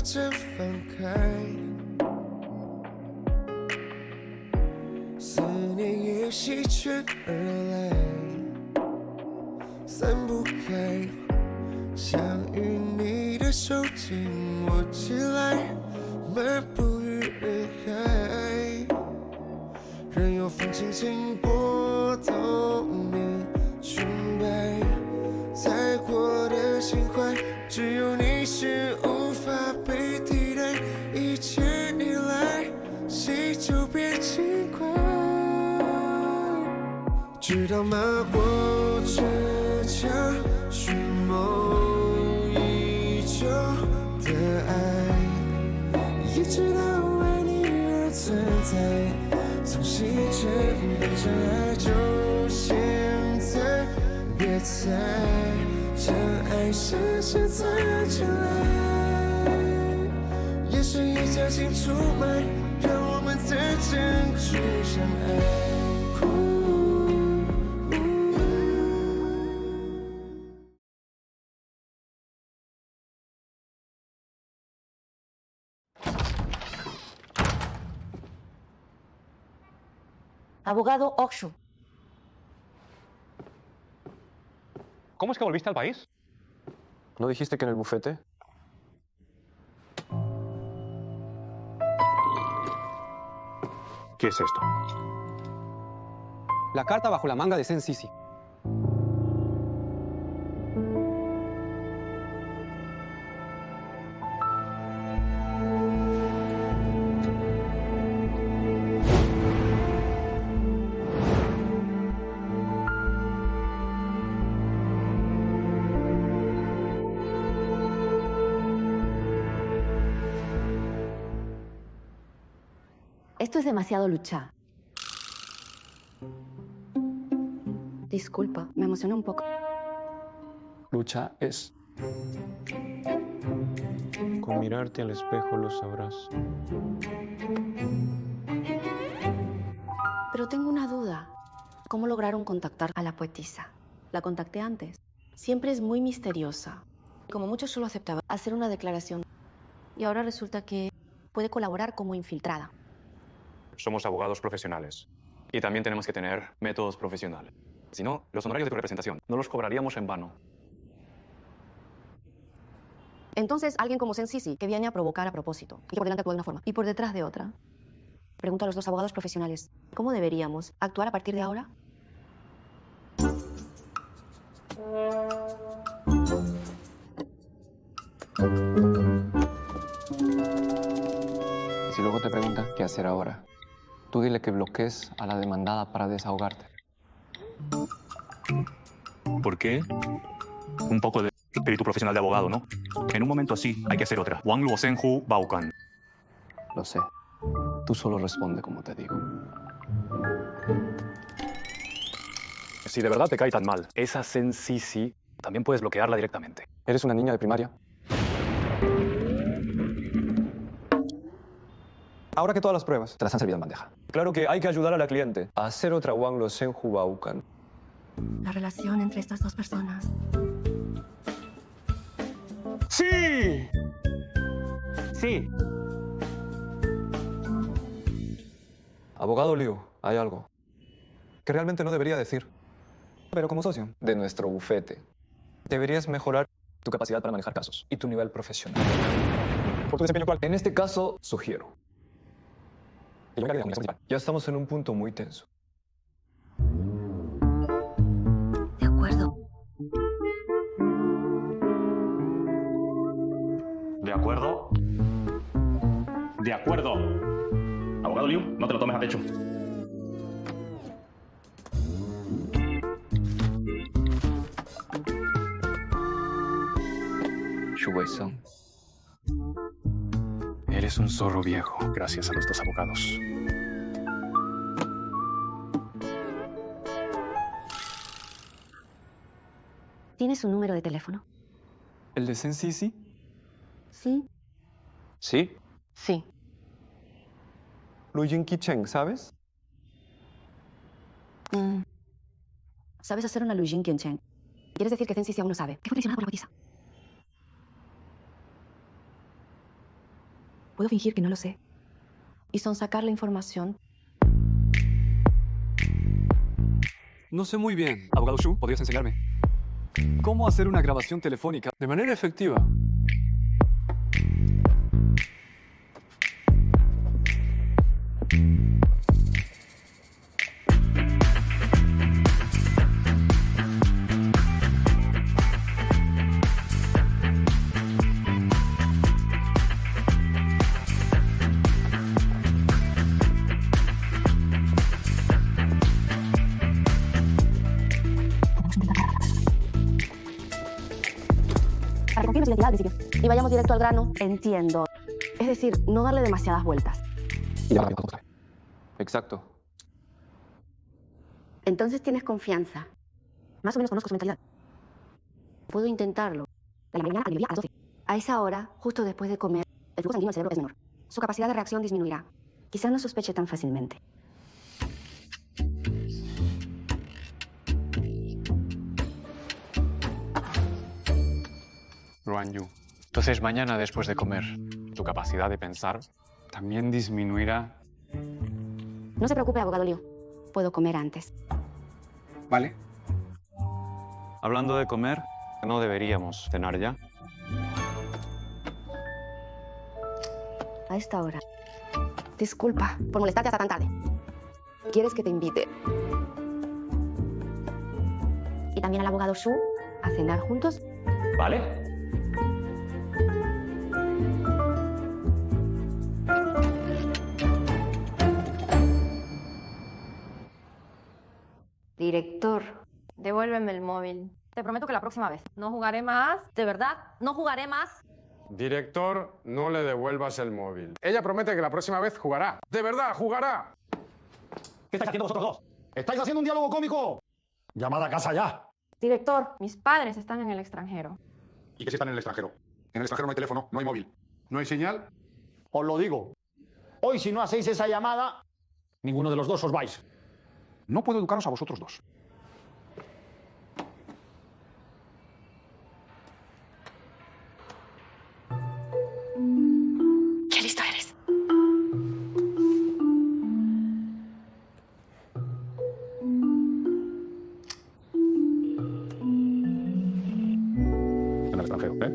着放开，思念也席卷而来，散不开，想与你的手紧握起来，漫步于人海，任由风轻轻拨动你裙摆，再过的情怀，只有你是无法被替代，一切依赖，谁就别轻快，知道吗？我倔强寻梦已久的爱，也知道为你而存在，从细针变成爱，就现在，别再将爱深深藏起来，眼神也加进出卖，让我们的珍珠相爱。Abogado Okshu. ¿Cómo es que volviste al país? ¿No dijiste que en el bufete? ¿Qué es esto? La carta bajo la manga de Sen Sisi. Esto es demasiado lucha. Disculpa, me emocioné un poco. Lucha es. Con mirarte al espejo lo sabrás. Pero tengo una duda. ¿Cómo lograron contactar a la poetisa? La contacté antes. Siempre es muy misteriosa. Como mucho solo aceptaba hacer una declaración. Y ahora resulta que puede colaborar como infiltrada. Somos abogados profesionales. Y también tenemos que tener métodos profesionales. Si no, los honorarios de tu representación no los cobraríamos en vano. Entonces, alguien como Sen Sisi, que viene a provocar a propósito, y que por delante actúa de una forma, y por detrás de otra. Pregunto a los dos abogados profesionales, ¿cómo deberíamos actuar a partir de ahora? Y si luego te pregunta qué hacer ahora, tú dile que bloquees a la demandada para desahogarte. ¿Por qué? Un poco de espíritu profesional de abogado, ¿no? En un momento así hay que hacer otra. Wang Luo Senhu Baokan. Lo sé. Tú solo responde como te digo. Si de verdad te cae tan mal esa Sen Sisi, también puedes bloquearla directamente. ¿Eres una niña de primaria? Ahora que todas las pruebas te las han servido en bandeja. Claro que hay que ayudar a la cliente a hacer otra Wang Luo Senhu Baokan. La relación entre estas dos personas. ¡Sí! Sí. Abogado Liu, hay algo que realmente no debería decir. Pero como socio de nuestro bufete, deberías mejorar tu capacidad para manejar casos y tu nivel profesional. Por tu desempeño actual. En este caso, sugiero. Ya estamos en un punto muy tenso. De acuerdo. ¿De acuerdo? De acuerdo. Abogado Liu, no te lo tomes a pecho. Xu Weisong. Eres un zorro viejo, gracias a los dos abogados. ¿Tienes un número de teléfono? ¿El de Sen Sisi? Sí. Sí. Sí. Lu Jinqi Cheng, ¿sabes? ¿Sabes hacer una Lu Jin Qianchen? ¿Quieres decir que Sen Sisi aún no sabe? ¿Qué fue traicionada por la poetisa? puedo fingir que no lo sé. Y sonsacar la información. No sé muy bien. Abogado Shu, ¿podrías enseñarme cómo hacer una grabación telefónica de manera efectiva? Para que confirme su identidad al principio. Y vayamos directo al grano. Entiendo. Es decir, no darle demasiadas vueltas. Y ya exacto. Entonces tienes confianza. Más o menos conozco su mentalidad. Puedo intentarlo. De la mañana al mediodía a las 12. A esa hora, justo después de comer, el flujo sanguíneo al cerebro es menor. Su capacidad de reacción disminuirá. Quizás no sospeche tan fácilmente. Ruan Yu. Entonces, mañana después de comer, tu capacidad de pensar también disminuirá. No se preocupe, abogado Liu. Puedo comer antes. Vale. Hablando de comer, ¿no deberíamos cenar ya? A esta hora. Disculpa por molestarte hasta tan tarde. ¿Quieres que te invite? Y también al abogado Shu a cenar juntos. Vale. Director. Devuélveme el móvil. Te prometo que la próxima vez no jugaré más. De verdad, no jugaré más. Director, no le devuelvas el móvil. Ella promete que la próxima vez jugará. ¡De verdad, jugará! ¿Qué estáis haciendo vosotros dos? ¿Estáis haciendo un diálogo cómico? Llamada a casa ya. Director, mis padres están en el extranjero. ¿Y qué si están en el extranjero? En el extranjero no hay teléfono, no hay móvil. ¿No hay señal? Os lo digo. Hoy si no hacéis esa llamada, ninguno de los dos os vais. No puedo educaros a vosotros dos. ¡Qué listo eres! En el extranjero, ¿eh?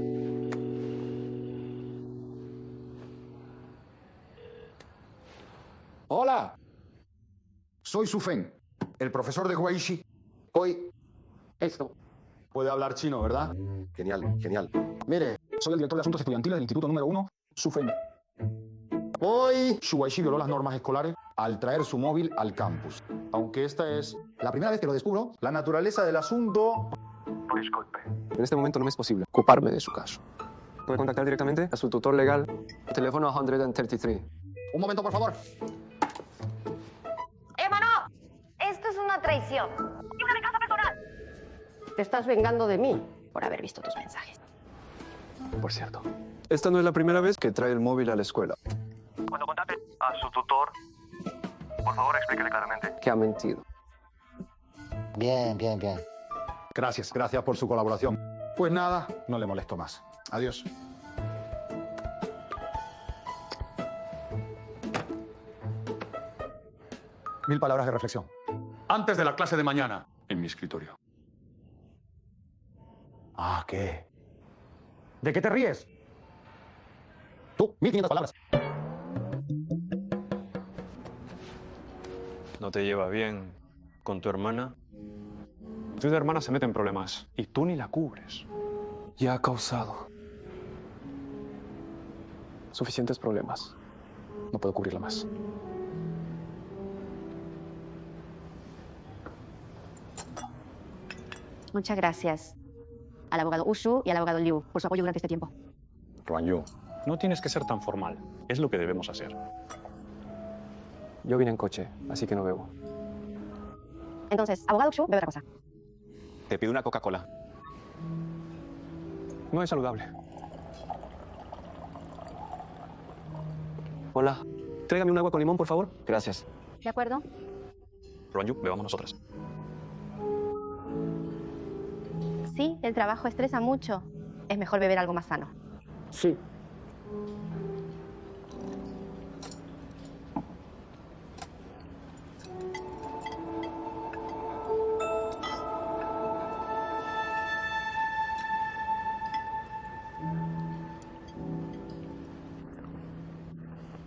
Hola. Soy Sufen, el profesor de Guaishi. Hoy... Esto. Puede hablar chino, ¿verdad? Genial, genial. Mire, soy el director de asuntos estudiantiles del instituto número 1, Sufen. Hoy Shuaishi violó las normas escolares al traer su móvil al campus. Aunque esta es la primera vez que lo descubro, la naturaleza del asunto... Disculpe. En este momento no me es posible ocuparme de su caso. Puede contactar directamente a su tutor legal, teléfono 133. Un momento, por favor. ¡Emma, no! Esto es una traición. ¡Y una venganza personal! Te estás vengando de mí por haber visto tus mensajes. Por cierto, esta no es la primera vez que trae el móvil a la escuela. Cuando contacte a su tutor, por favor explíquele claramente. Que ha mentido. Bien, bien, bien. Gracias, gracias por su colaboración. Pues nada, no le molesto más. Adiós. Mil palabras de reflexión. Antes de la clase de mañana, en mi escritorio. Ah, ¿qué? ¿De qué te ríes? Tú, 1500 palabras. ¿No te lleva bien con tu hermana? Tu hermana se mete en problemas y tú ni la cubres. Ya ha causado suficientes problemas. No puedo cubrirla más. Muchas gracias al abogado Ushu y al abogado Liu por su apoyo durante este tiempo. Ruan Yu, no tienes que ser tan formal. Es lo que debemos hacer. Yo vine en coche, así que no bebo. Entonces, abogado Ushu, bebe otra cosa. Te pido una Coca-Cola. No es saludable. Hola. Tráigame un agua con limón, por favor. Gracias. ¿De acuerdo? Ruan Yu, bebamos nosotras. Sí, el trabajo estresa mucho. Es mejor beber algo más sano. Sí.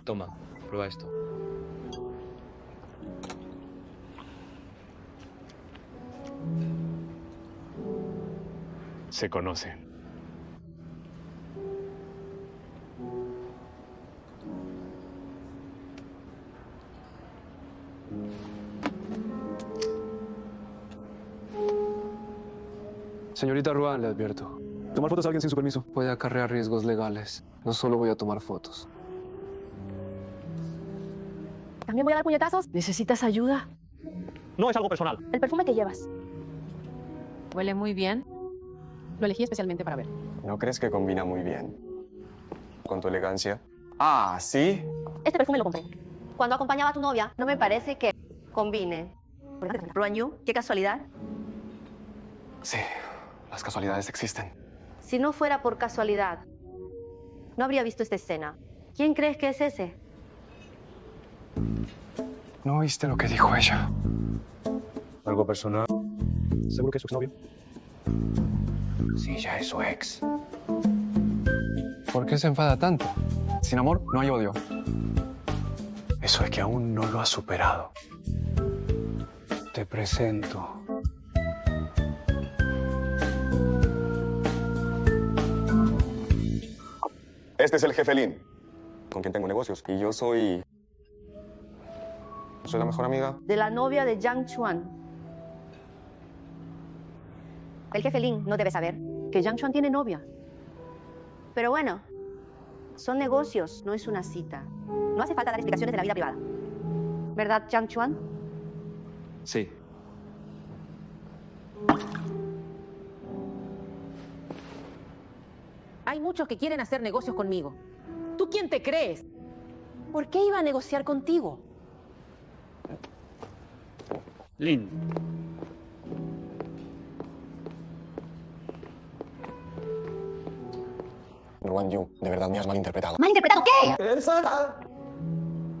Toma, prueba esto. Se conocen. Señorita Ruan, le advierto. Tomar fotos a alguien sin su permiso puede acarrear riesgos legales. No solo voy a tomar fotos. ¿También voy a dar puñetazos? ¿Necesitas ayuda? No es algo personal. El perfume que llevas. Huele muy bien. Lo elegí especialmente para ver. ¿No crees que combina muy bien con tu elegancia? Ah, ¿sí? Este perfume lo compré. Cuando acompañaba a tu novia, no me parece que combine. Ruan Yu, qué casualidad. Sí, las casualidades existen. Si no fuera por casualidad, no habría visto esta escena. ¿Quién crees que es ese? ¿No oíste lo que dijo ella? ¿Algo personal? ¿Seguro que es su exnovio? Sí, ya es su ex. ¿Por qué se enfada tanto? Sin amor no hay odio. Eso es que aún no lo has superado. Te presento. Este es el jefe Lin, con quien tengo negocios. Y yo soy la mejor amiga. De la novia de Yang Chuan. El jefe Lin no debe saber que Yang Chuan tiene novia. Pero bueno, son negocios, no es una cita. No hace falta dar explicaciones de la vida privada. ¿Verdad, Yang Chuan? Sí. Hay muchos que quieren hacer negocios conmigo. ¿Tú quién te crees? ¿Por qué iba a negociar contigo? Lin. Ruan Yu, de verdad me has malinterpretado. ¿Malinterpretado qué? ¡Elsa!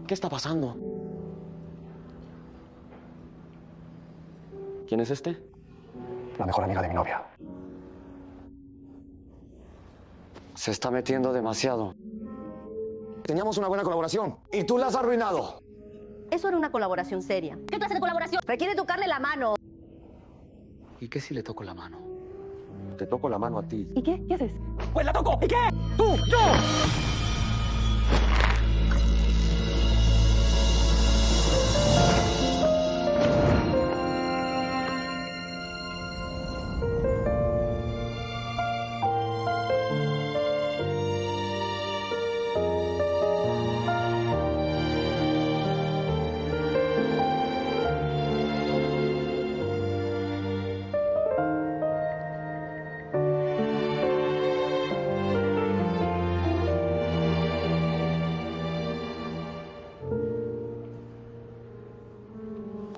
¿Qué está pasando? ¿Quién es este? La mejor amiga de mi novia. Se está metiendo demasiado. Teníamos una buena colaboración y tú la has arruinado. Eso era una colaboración seria. ¿Qué clase de colaboración? Requiere tocarle la mano. ¿Y qué si le toco la mano? Te toco la mano a ti. ¿Y qué? ¿Qué haces? ¡Pues la toco! ¿Y qué? ¡Tú! ¡Yo!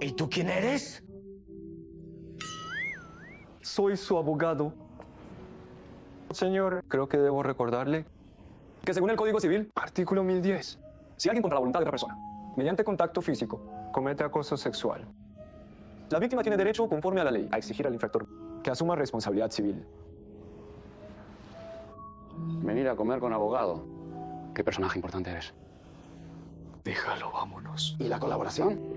¿Y tú quién eres? Soy su abogado. Señor, creo que debo recordarle que según el Código Civil, artículo 1010, si alguien contra la voluntad de otra persona, mediante contacto físico, comete acoso sexual, la víctima tiene derecho, conforme a la ley, a exigir al infractor que asuma responsabilidad civil. Venir a comer con abogado. ¿Qué personaje importante eres? Déjalo, vámonos. ¿Y la colaboración?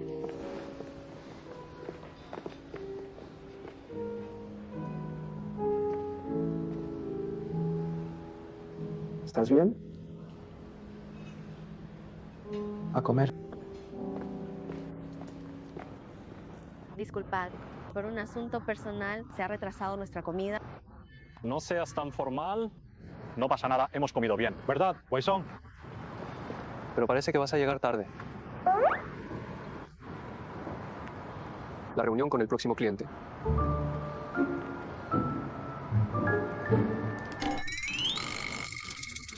¿Estás bien? A comer. Disculpad, por un asunto personal se ha retrasado nuestra comida. No seas tan formal. No pasa nada, hemos comido bien. ¿Verdad, Waisong? Pero parece que vas a llegar tarde. La reunión con el próximo cliente.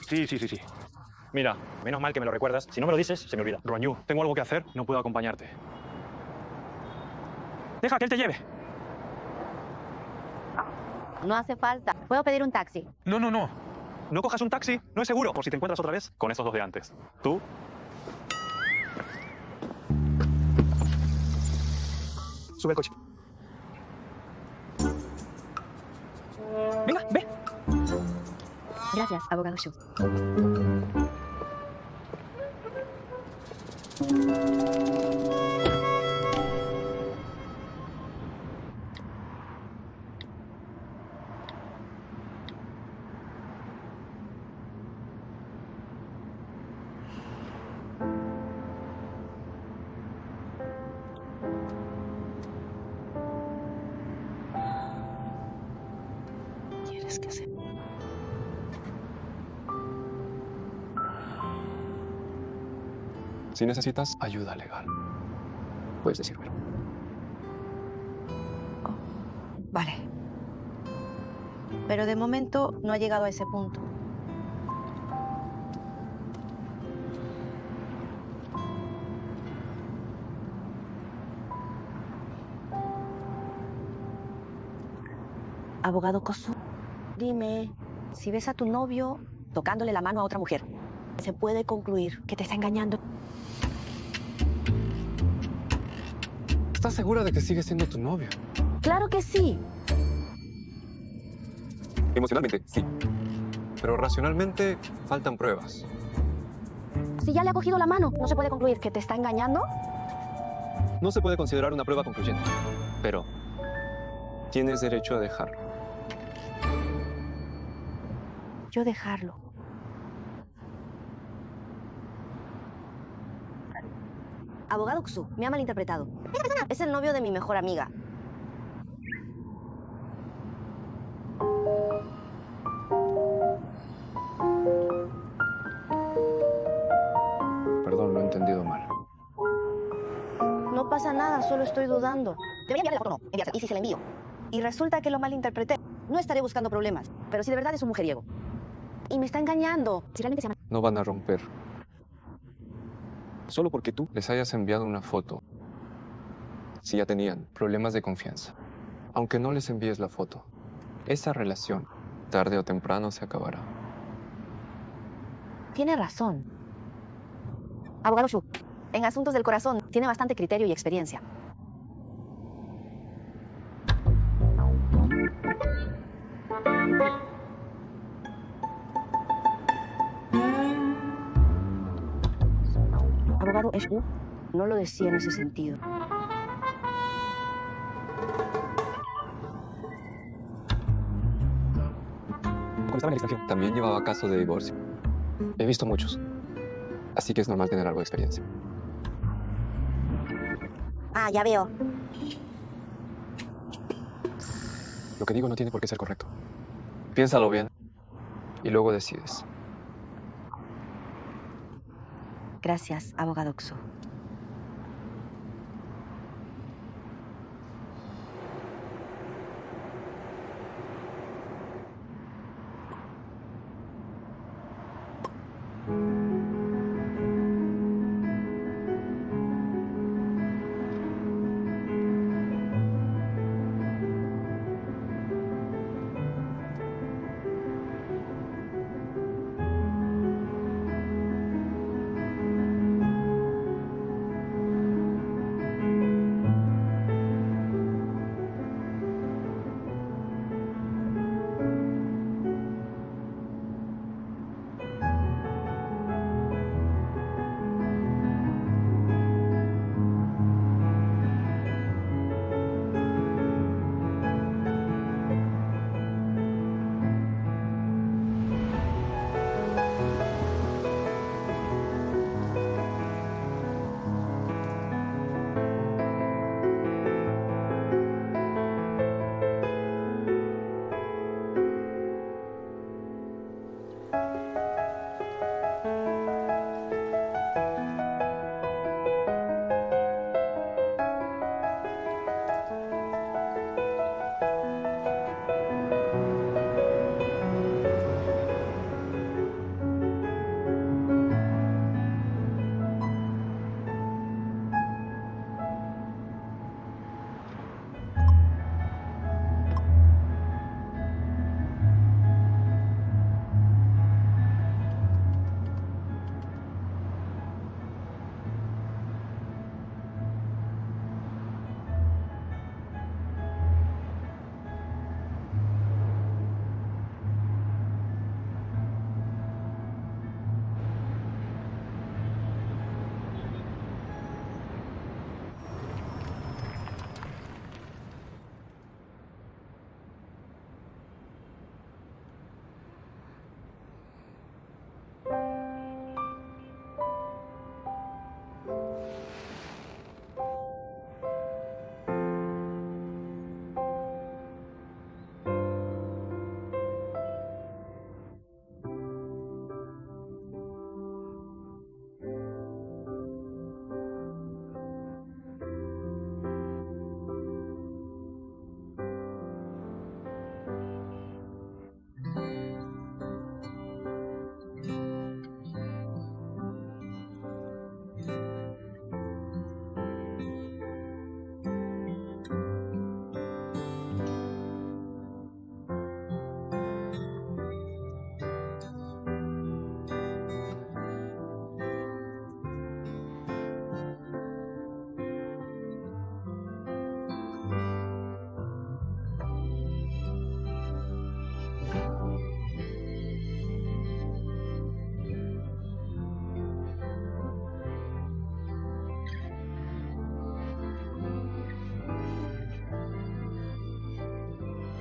Sí. Mira, menos mal que me lo recuerdas. Si no me lo dices, se me olvida. Ruan Yu, tengo algo que hacer, no puedo acompañarte. Deja que él te lleve. No hace falta. Puedo pedir un taxi. No. No cojas un taxi, no es seguro. Por si te encuentras otra vez con esos dos de antes. Tú. Sube al coche. Venga, ve. Gracias, abogado Shu. ¿Quieres que se... Si necesitas ayuda legal, puedes decírmelo. Vale. Pero de momento no ha llegado a ese punto. Abogado Kosu, dime, si ves a tu novio tocándole la mano a otra mujer, ¿se puede concluir que te está engañando? ¿Estás segura de que sigue siendo tu novio? ¡Claro que sí! Emocionalmente, sí. Pero racionalmente, faltan pruebas. Si ya le ha cogido la mano, ¿no se puede concluir que te está engañando? No se puede considerar una prueba concluyente. Pero tienes derecho a dejarlo. Yo dejarlo. Abogado Xu, me ha malinterpretado. Es el novio de mi mejor amiga. Perdón, lo he entendido mal. No pasa nada, solo estoy dudando. Debería enviarle la foto, no. Enviársela. ¿Y si se la envío? Y resulta que lo malinterpreté. No estaré buscando problemas, pero si de verdad es un mujeriego. Y me está engañando. Si realmente se ama... No van a romper. Solo porque tú les hayas enviado una foto. Si ya tenían problemas de confianza. Aunque no les envíes la foto, esa relación, tarde o temprano, se acabará. Tiene razón. Abogado Xu, en asuntos del corazón tiene bastante criterio y experiencia. Abogado Xu, no lo decía en ese sentido. Cuando estaba en el extranjero, también llevaba casos de divorcio. He visto muchos. Así que es normal tener algo de experiencia. Ah, ya veo. Lo que digo no tiene por qué ser correcto. Piénsalo bien y luego decides. Gracias, abogado Xu.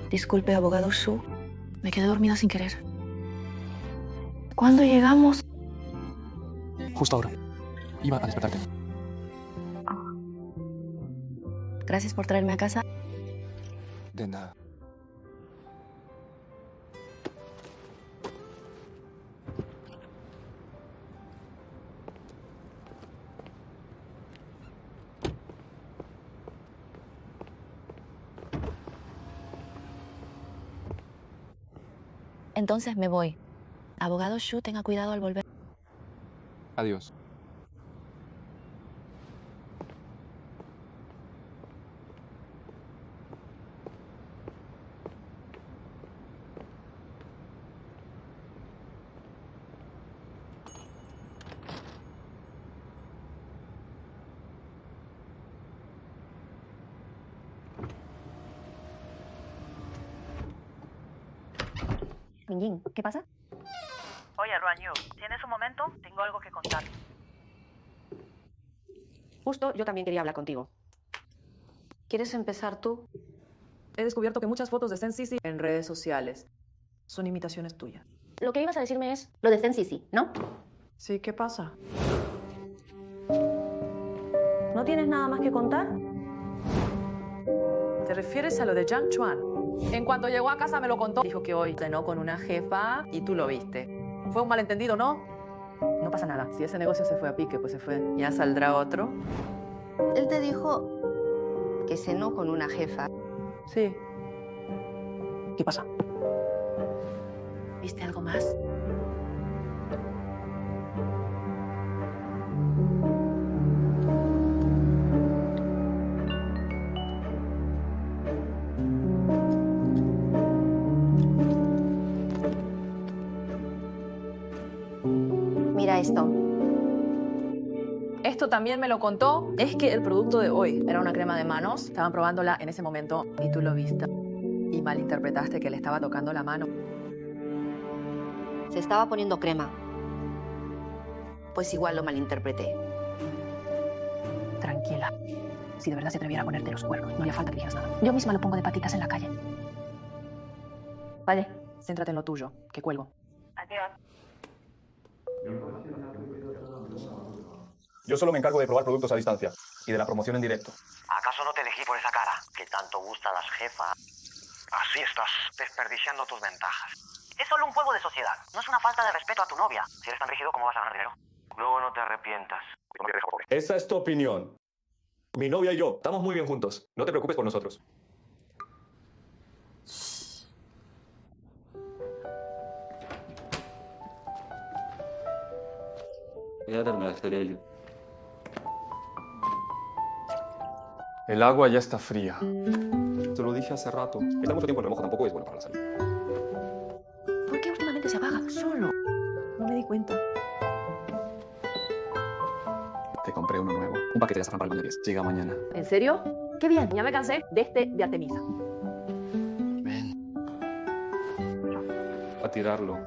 Disculpe, abogado Shu. Me quedé dormida sin querer. ¿Cuándo llegamos? Justo ahora. Iba a despertarte. Gracias por traerme a casa. De nada. Entonces me voy. Abogado Shu, tenga cuidado al volver. Adiós. Minjin, ¿qué pasa? Oye, Ruan Yu, ¿tienes un momento? Tengo algo que contar. Justo yo también quería hablar contigo. ¿Quieres empezar tú? He descubierto que muchas fotos de Zen Sisi en redes sociales son imitaciones tuyas. Lo que ibas a decirme es lo de Zen Sisi, ¿no? Sí, ¿qué pasa? ¿No tienes nada más que contar? ¿Te refieres a lo de Jiang Chuan? En cuanto llegó a casa me lo contó. Dijo que hoy cenó con una jefa y tú lo viste. Fue un malentendido, ¿no? No pasa nada. Si ese negocio se fue a pique, pues se fue. Ya saldrá otro. Él te dijo que cenó con una jefa. Sí. ¿Qué pasa? ¿Viste algo más? Mira esto. Esto también me lo contó. Es que el producto de hoy era una crema de manos. Estaban probándola en ese momento y tú lo viste. Y malinterpretaste que le estaba tocando la mano. Se estaba poniendo crema. Pues igual lo malinterpreté. Tranquila. Si de verdad se atreviera a ponerte los cuernos, no haría falta que dijeras nada. Yo misma lo pongo de patitas en la calle. Vale, céntrate en lo tuyo, que cuelgo. Adiós. Yo solo me encargo de probar productos a distancia y de la promoción en directo. ¿Acaso no te elegí por esa cara? Que tanto gusta a las jefas. Así estás desperdiciando tus ventajas. Es solo un juego de sociedad. No es una falta de respeto a tu novia. Si eres tan rígido, ¿cómo vas a ganar dinero? Luego no te arrepientas. Esa es tu opinión. Mi novia y yo estamos muy bien juntos. No te preocupes por nosotros. El agua ya está fría. Te lo dije hace rato. Estar mucho tiempo en remojo tampoco es bueno para la salud. ¿Por qué últimamente se apaga solo? No me di cuenta. Te compré uno nuevo. Un paquete de azafrán para el baño 10. Llega mañana. ¿En serio? ¡Qué bien! Ya me cansé de este de Artemisa. Ven. A tirarlo.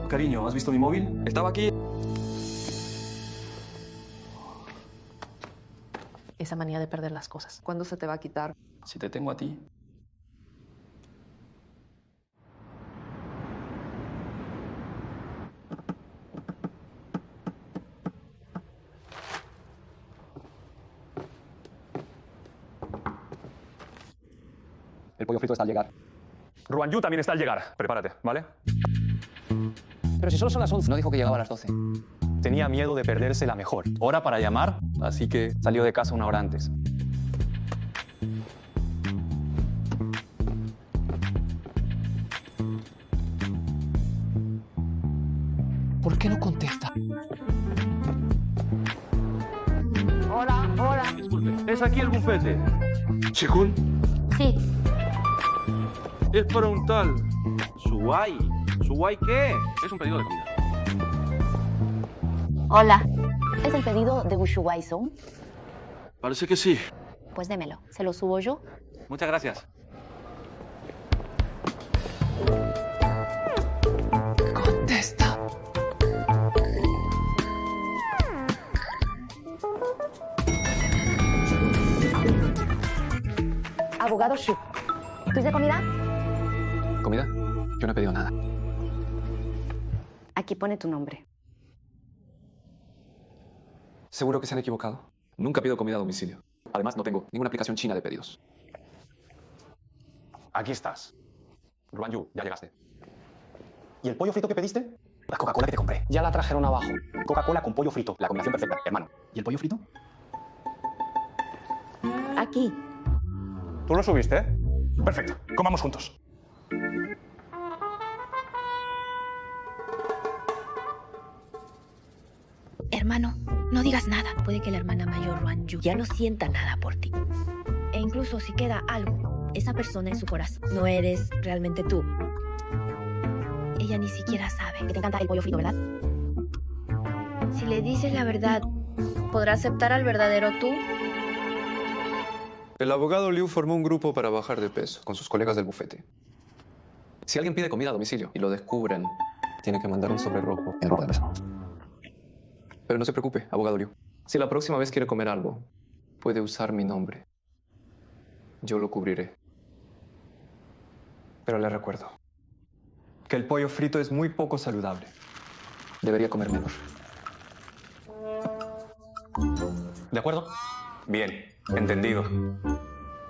Cariño, ¿has visto mi móvil? Estaba aquí. Esa manía de perder las cosas. ¿Cuándo se te va a quitar? Si te tengo a ti. El pollo frito está al llegar. Ruan Yu también está al llegar. Prepárate, ¿vale? Pero si solo son las 11. No dijo que llegaba a las 12. Tenía miedo de perderse la mejor hora para llamar, así que salió de casa una hora antes. ¿Por qué no contesta? Hola, hola. Disculpe, ¿es aquí el bufete? ¿Según? Sí. Es para un tal Suwai. ¿Suwai qué? Es un pedido de comida. Hola. ¿Es el pedido de Wushuwai Song? Parece que sí. Pues démelo. ¿Se lo subo yo? Muchas gracias. Contesta. Abogado Shu. ¿Tú de comida? ¿Comida? Yo no he pedido nada. Aquí pone tu nombre. Seguro que se han equivocado. Nunca pido comida a domicilio. Además, no tengo ninguna aplicación china de pedidos. Aquí estás. Ruanyu, ya llegaste. ¿Y el pollo frito que pediste? La Coca-Cola que te compré. Ya la trajeron abajo. Coca-Cola con pollo frito. La combinación perfecta, hermano. ¿Y el pollo frito? Aquí. ¿Tú lo subiste? Perfecto. Comamos juntos. Hermano, no digas nada. Puede que la hermana mayor Ruanyu ya no sienta nada por ti. E incluso si queda algo, esa persona en su corazón no eres realmente tú. Ella ni siquiera sabe que te encanta el pollo frito, ¿verdad? Si le dices la verdad, ¿podrá aceptar al verdadero tú? El abogado Liu formó un grupo para bajar de peso con sus colegas del bufete. Si alguien pide comida a domicilio y lo descubren, tiene que mandar un sobre rojo en rojo de mesa. Pero no se preocupe, abogado Liu. Si la próxima vez quiere comer algo, puede usar mi nombre. Yo lo cubriré. Pero le recuerdo que el pollo frito es muy poco saludable. Debería comer menos. ¿De acuerdo? Bien, entendido.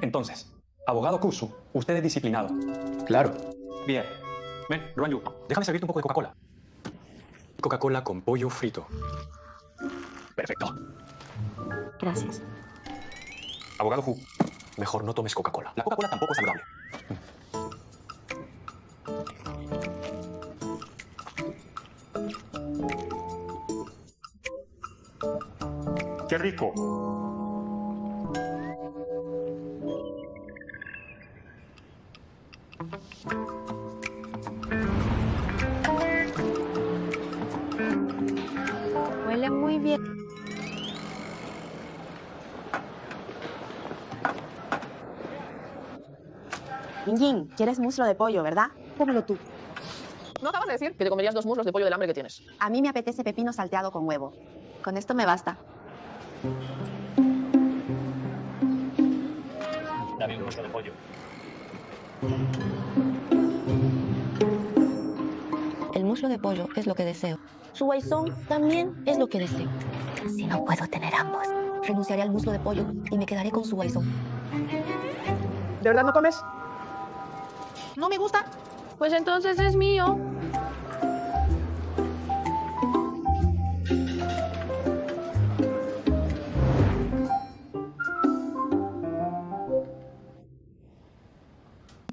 Entonces, abogado Kusu, usted es disciplinado. Claro. Bien. Ven, Ruanyu, déjame servirte un poco de Coca-Cola. Coca-Cola con pollo frito. Perfecto. Gracias. Abogado Hu, mejor no tomes Coca-Cola. La Coca-Cola tampoco es saludable. ¡Qué rico! Huele muy bien. Ying, ¿quieres muslo de pollo, verdad? Cómelo tú. ¿No acabas de decir que te comerías 2 muslos de pollo del hambre que tienes? A mí me apetece pepino salteado con huevo. Con esto me basta. Dame un muslo de pollo. El muslo de pollo es lo que deseo. Su guaizón también es lo que deseo. Si no puedo tener ambos, renunciaré al muslo de pollo y me quedaré con su guaizón. ¿De verdad no comes? ¿No me gusta? Pues entonces es mío.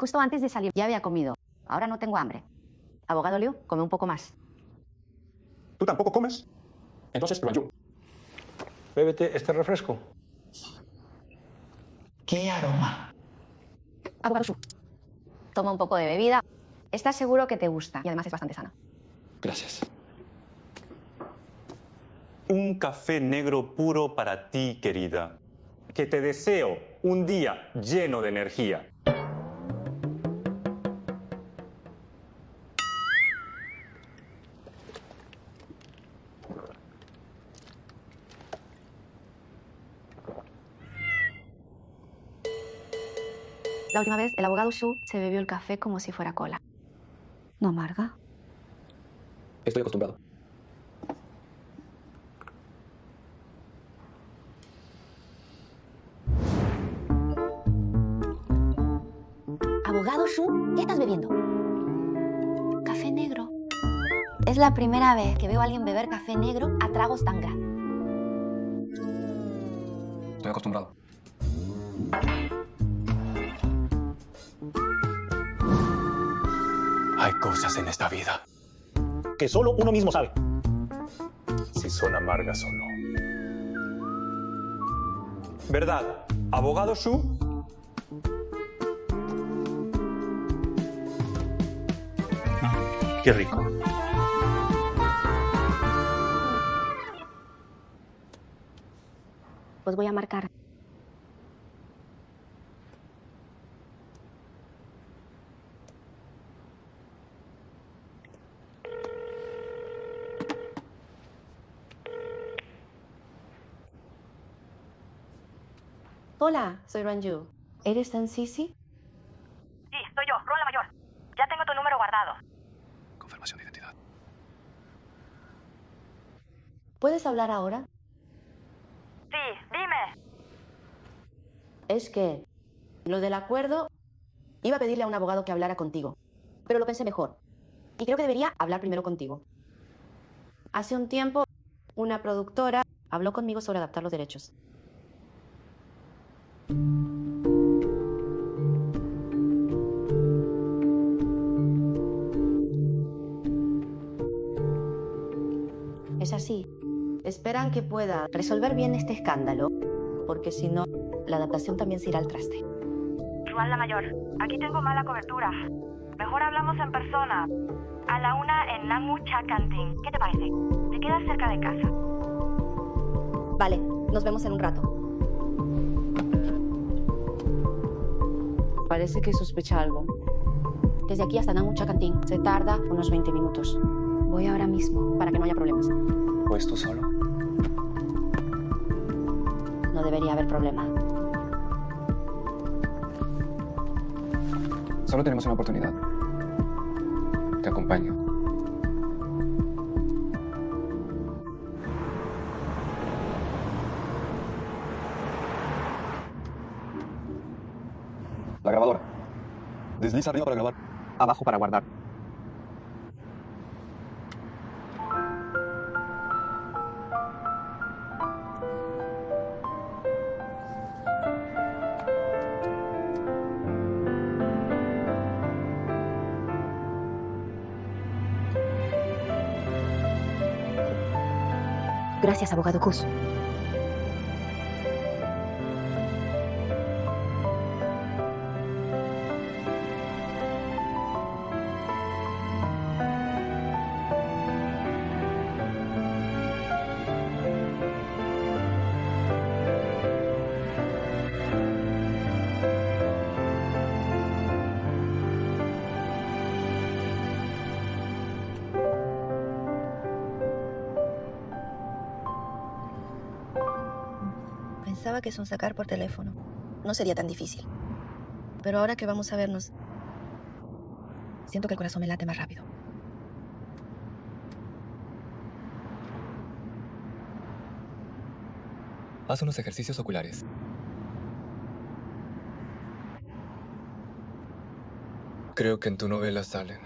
Justo antes de salir ya había comido. Ahora no tengo hambre. Abogado Liu, come un poco más. ¿Tú tampoco comes? Entonces, Ruanyu, bébete este refresco. ¡Qué aroma! Abogado Shu, toma un poco de bebida. Estás seguro que te gusta y además es bastante sana. Gracias. Un café negro puro para ti, querida. Que te deseo un día lleno de energía. La última vez, el abogado Shu se bebió el café como si fuera cola. ¿No amarga? Estoy acostumbrado. Abogado Shu, ¿qué estás bebiendo? Café negro. Es la primera vez que veo a alguien beber café negro a tragos tan grandes. Estoy acostumbrado. Hay cosas en esta vida que solo uno mismo sabe. si son amargas o no. ¿Verdad? Abogado Su. Qué rico. Pues voy a marcar. Hola, soy Ranju. ¿Eres San Sisi? Sí, soy yo, Ron la Mayor. Ya tengo tu número guardado. Confirmación de identidad. ¿Puedes hablar ahora? Sí, dime. Es que lo del acuerdo, iba a pedirle a un abogado que hablara contigo, pero lo pensé mejor. Y creo que debería hablar primero contigo. Hace un tiempo, una productora habló conmigo sobre adaptar los derechos. Es así. Esperan que pueda resolver bien este escándalo, porque si no, la adaptación también se irá al traste. Juan la Mayor, aquí tengo mala cobertura. Mejor hablamos en persona. A la 1 en Nangmu Cha Canteen. ¿Qué te parece? Te quedas cerca de casa. Vale, nos vemos en un rato. Parece que sospecha algo. Desde aquí hasta Nangmu Cha Canteen se tarda unos 20 minutos. Voy ahora mismo, para que no haya problemas. ¿Pues tú solo? No debería haber problema. Solo tenemos una oportunidad. Te acompaño. La grabadora. Desliza arriba para grabar. Abajo para guardar. Gracias, abogado Kus. Pensaba que sonsacar por teléfono no sería tan difícil. Pero ahora que vamos a vernos, siento que el corazón me late más rápido. Haz unos ejercicios oculares. Creo que en tu novela salen.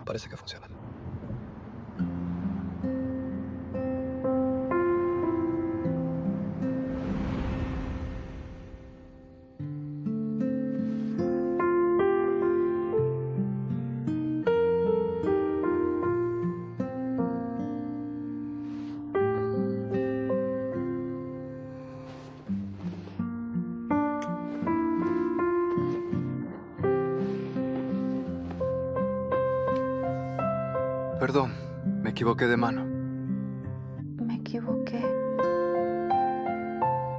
Parece que funcionan. Perdón, me equivoqué de mano. Me equivoqué.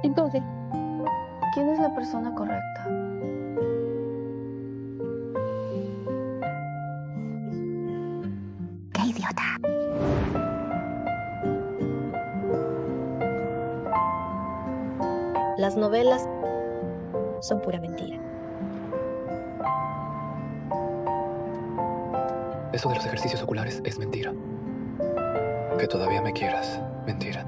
Entonces, ¿quién es la persona correcta? ¡Qué idiota! Las novelas son pura mentira. Eso de los ejercicios oculares es mentira. Que todavía me quieras, mentira.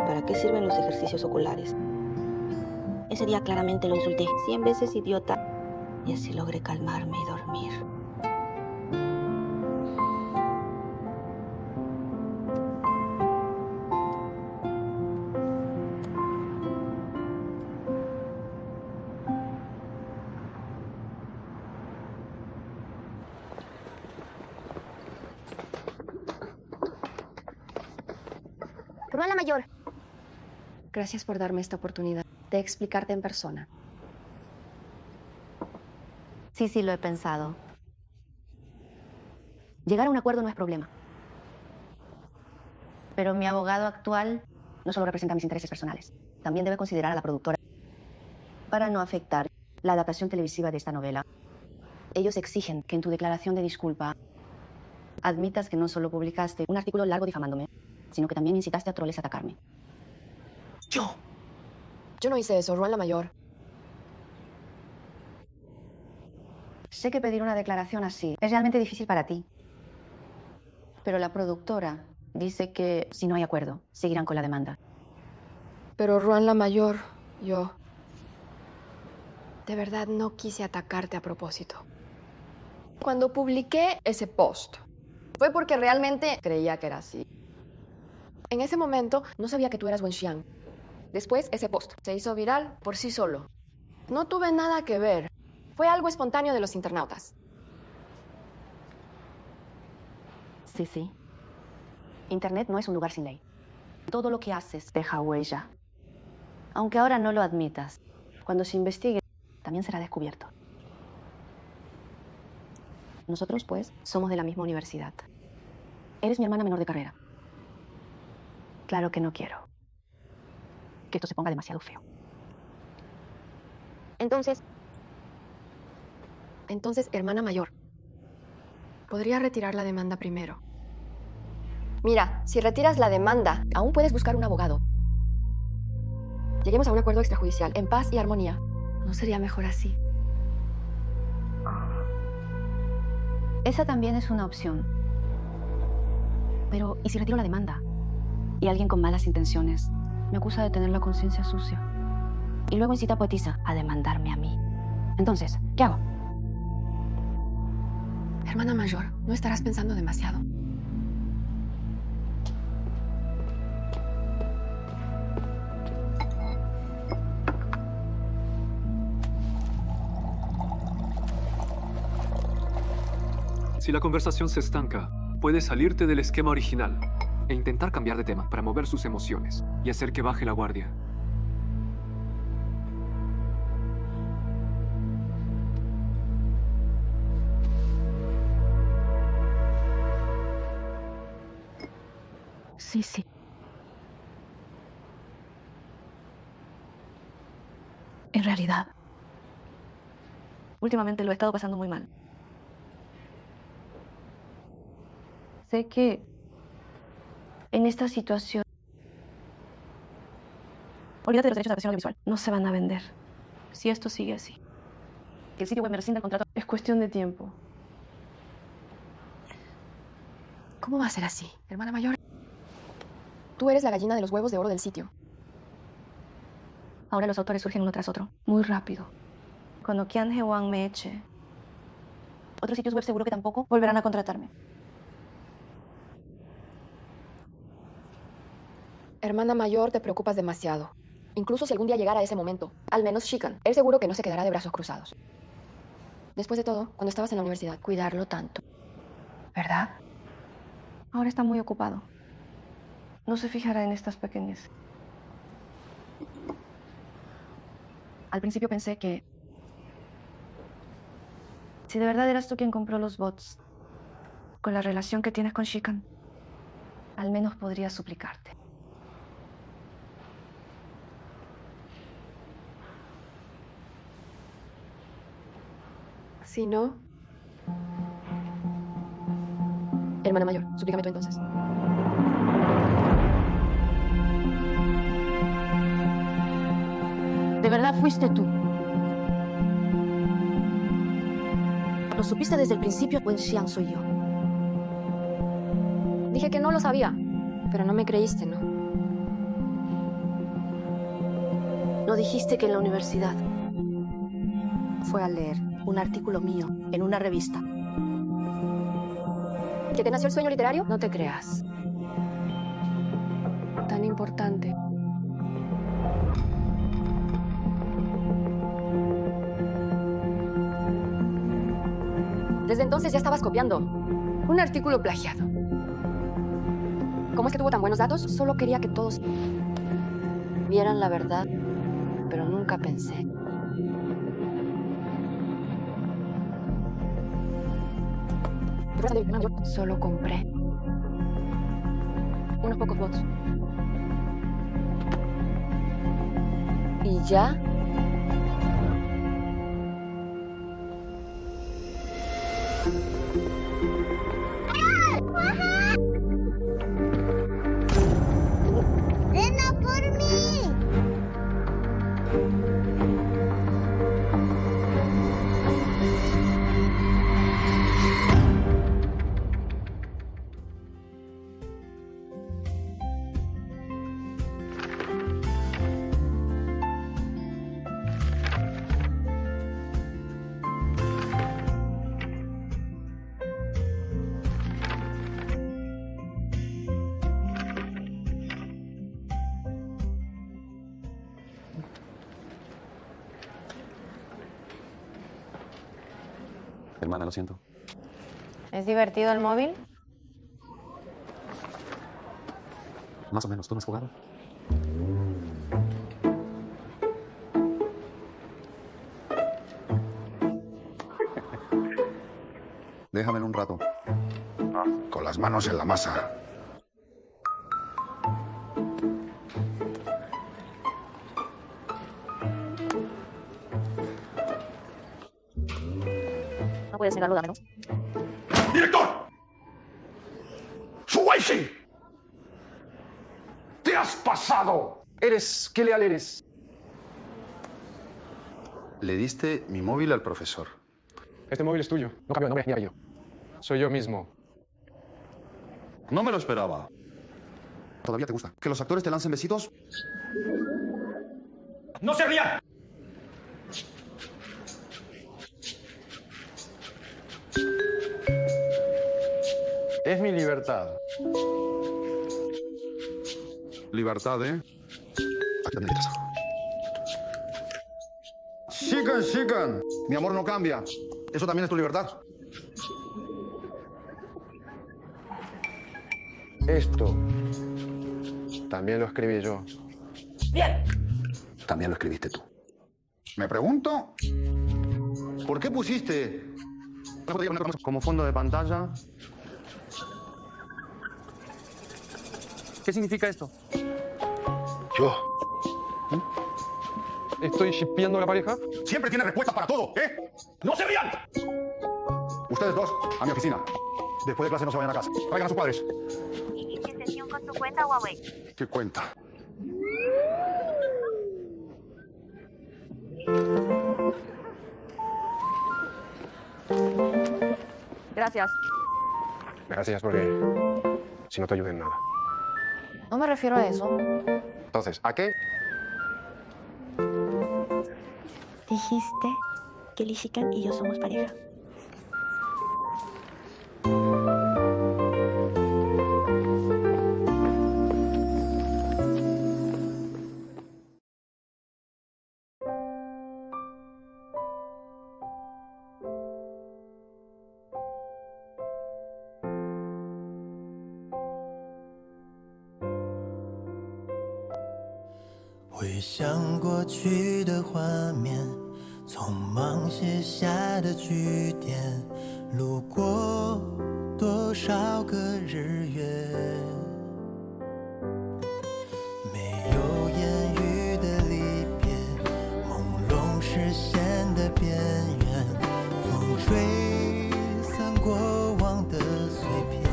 ¿Para qué sirven los ejercicios oculares? Ese día claramente lo insulté 100 veces idiota y así logré calmarme y dormir. Ruan la Mayor. Gracias por darme esta oportunidad de explicarte en persona. Sí, lo he pensado. Llegar a un acuerdo no es problema. Pero mi abogado actual no solo representa mis intereses personales, también debe considerar a la productora para no afectar la adaptación televisiva de esta novela. Ellos exigen que en tu declaración de disculpa admitas que no solo publicaste un artículo largo difamándome, sino que también incitaste a troles a atacarme. Yo no hice eso, Ruan la Mayor. Sé que pedir una declaración así es realmente difícil para ti. Pero la productora dice que si no hay acuerdo, seguirán con la demanda. Pero Ruan la Mayor, yo... de verdad no quise atacarte a propósito. Cuando publiqué ese post, fue porque realmente creía que era así. En ese momento no sabía que tú eras Wenxiang. Después ese post se hizo viral por sí solo. No tuve nada que ver. Fue algo espontáneo de los internautas. Sí. Internet no es un lugar sin ley. Todo lo que haces deja huella. Aunque ahora no lo admitas, cuando se investigue, también será descubierto. Nosotros, pues, somos de la misma universidad. Eres mi hermana menor de carrera. Claro que no quiero que esto se ponga demasiado feo. Entonces, hermana mayor, podría retirar la demanda primero. Mira, si retiras la demanda, aún puedes buscar un abogado. Lleguemos a un acuerdo extrajudicial, en paz y armonía. ¿No sería mejor así? Esa también es una opción. Pero, ¿y si retiro la demanda? Y alguien con malas intenciones me acusa de tener la conciencia sucia. Y luego incita a Poetisa a demandarme a mí. Entonces, ¿qué hago? Hermana mayor, no estarás pensando demasiado. Si la conversación se estanca, puedes salirte del esquema original e intentar cambiar de tema para mover sus emociones y hacer que baje la guardia. Sí. En realidad, últimamente lo he estado pasando muy mal. Sé que en esta situación, olvídate de los derechos de adaptación audiovisual, no se van a vender si esto sigue así. Que el sitio web me rescinda el contrato es cuestión de tiempo. ¿Cómo va a ser así, hermana mayor? Tú eres la gallina de los huevos de oro del sitio. Ahora los autores surgen uno tras otro, muy rápido. Cuando Qian He Wang me eche, otros sitios web seguro que tampoco volverán a contratarme. Hermana mayor, te preocupas demasiado. Incluso si algún día llegara ese momento, al menos Shikan, él seguro que no se quedará de brazos cruzados. Después de todo, cuando estabas en la universidad, cuidarlo tanto. ¿Verdad? Ahora está muy ocupado. No se fijará en estas pequeñas. Al principio pensé que si de verdad eras tú quien compró los bots, con la relación que tienes con Shikan, al menos podría suplicarte. Si no... Hermana mayor, suplícame tú entonces. ¿De verdad fuiste tú? ¿Lo supiste desde el principio? Wenxiang soy yo. Dije que no lo sabía, pero no me creíste, ¿no? No dijiste que en la universidad fue a leer un artículo mío en una revista. ¿Que te nació el sueño literario? No te creas. Tan importante. Desde entonces ya estabas copiando. Un artículo plagiado. ¿Cómo es que tuvo tan buenos datos? Solo quería que todos vieran la verdad, pero nunca pensé. Solo compré unos pocos bots. Y ya. ¡Ven a por mí! Hermana, lo siento. ¿Es divertido el móvil? Más o menos. ¿Tú no has jugado? Déjamelo un rato. Con las manos en la masa. No puedes negarlo, dámelo. ¡Director! ¡Shuaishi! ¡Te has pasado! ¿Qué leal eres? Le diste mi móvil al profesor. Este móvil es tuyo. No cambio de nombre ni apellido. Soy yo mismo. No me lo esperaba. ¿Todavía te gusta? ¿Que los actores te lancen besitos? ¡No se rían! Es mi libertad. Libertad, ¿eh? Aquí también estás. Chican, chican. Mi amor no cambia. Eso también es tu libertad. Esto también lo escribí yo. Bien. También lo escribiste tú. Me pregunto, ¿por qué pusiste Como fondo de pantalla. ¿Qué significa esto? yo? ¿Estoy shippeando a la pareja? Siempre tiene respuesta para todo, ¿eh? ¡No se rían! Ustedes dos, a mi oficina. Después de clase no se vayan a casa. Traigan a sus padres. Inicie sesión con tu cuenta Huawei. ¿Qué cuenta? Gracias. Gracias, porque si no te ayudo en nada. No me refiero a eso. Entonces, ¿a qué? Dijiste que Lishikan y yo somos pareja.回想过去的画面，匆忙写下的句点，路过多少个日月，没有言语的离别，朦胧视线的边缘，风吹散过往的碎片。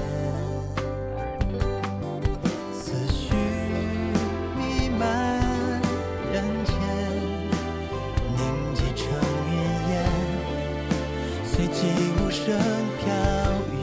随即无声飘远。